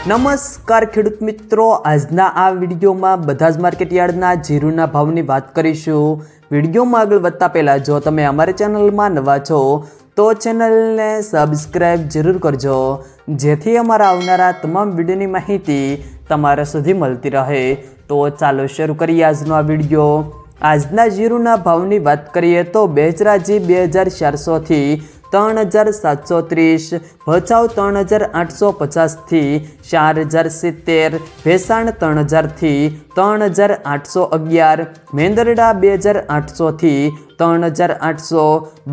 નમસ્કાર ખેડૂત મિત્રો, આજના આ વિડીયોમાં બધા જ માર્કેટયાર્ડના જીરુના ભાવની વાત કરીશું। વિડીયોમાં આગળ વધતા પહેલાં જો તમે અમારી ચેનલમાં નવા છો તો ચેનલને સબસ્ક્રાઈબ જરૂર કરજો, જેથી અમારા આવનારા તમામ વિડીયોની માહિતી તમારા સુધી મળતી રહે। તો ચાલો શરૂ કરીએ આજનો આ વિડીયો। આજના જીરુના ભાવની વાત કરીએ તો બેચરાજી 2400 થી 3730, ભચાઉ 3850 થી 4070, ભેસાણ 3000 થી 3811, મેંદરડા 2800 થી 3800,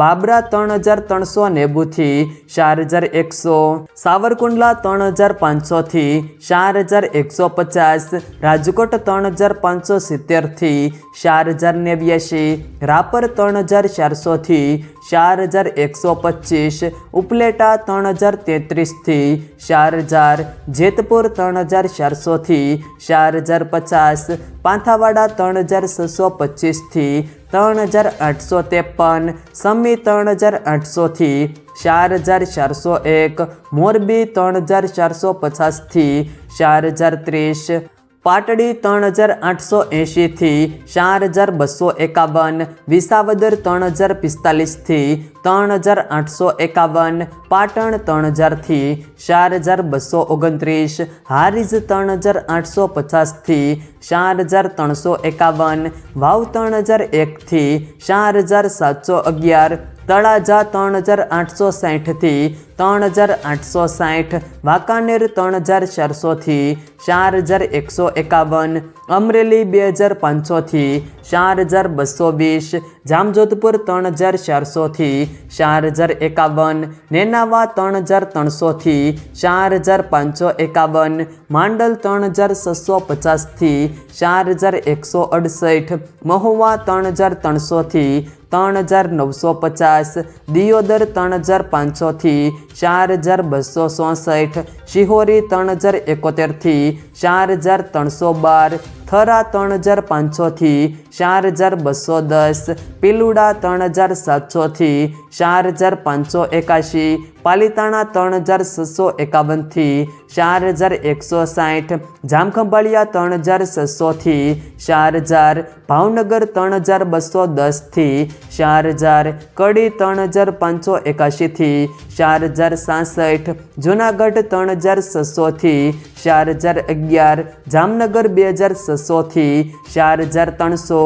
બાબરા 3390 થી 4100, સાવરકુંડલા 3500 થી 4150, રાજકોટ 3570 થી 4089, રાપર 3400 થી 4125, ઉપલેટા 3033 થી 4000, જેતપુર 3400 થી 4050, પાંથાવાડા 3625 થી 3853, સમી 3800 થી 4401, મોરબી 3450 થી 4030, પાટડી 3880 થી 4251, વિસાવદર 3045 થી 3851, પાટણ 3000 થી 4229, હારીજ 3850 થી 4351, વાવ 3001 થી 4711, તળાજા 3860 થી 3860, વાંકાનેર 3400 થી 4151, અમરેલી 2500 થી 4220, જામજોધપુર 3400 થી 4051, નેનાવા 3300 થી 4551, માંડલ 3650 થી 4168, મહુવા 3300 થી 3950, દિયોદર 3500 થી 4267, શિહોરી 3071 થી 4312, થરા 3500 થી 4210, પિલુડા 3700 થી 4581, પાલીતાણા 3651 થી 4160, જામખંભાળિયા 3600 થી 4000, ભાવનગર 3210 થી 4000, કડી 3581 થી 4067, જુનાગઢ 3600 થી 4011, જામનગર 2600 થી 4300,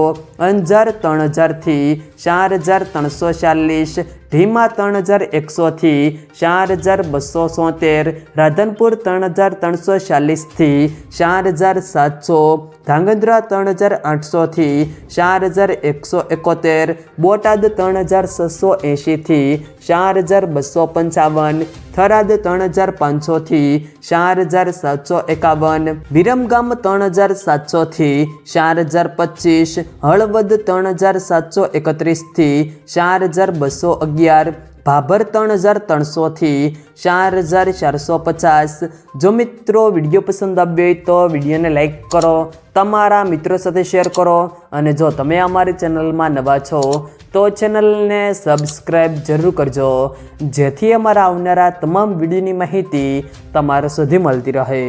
અંજાર 3000 થી 4340, ધીમા 3100 થી 4273, રાધનપુર 3340 થી 4700, ધાંગધ્રા 3800 થી 4171, બોટાદ 3680 થી 4255, થરાદ 3500 થી 4751, વિરમગામ 3700 થી 4025, હળવદ 3731 થી 4211, ભાભર 3300 થી 4450। જો મિત્રો વિડીયો પસંદ આવ્યો હોય તો વિડીયોને લાઈક કરો, તમારા મિત્રો સાથે શેર કરો, અને જો તમે અમારી ચેનલમાં નવા છો તો ચેનલને સબસ્ક્રાઈબ જરૂર કરજો, જેથી અમારા આવનારા તમામ વિડીયોની માહિતી તમારા સુધી મળતી રહે।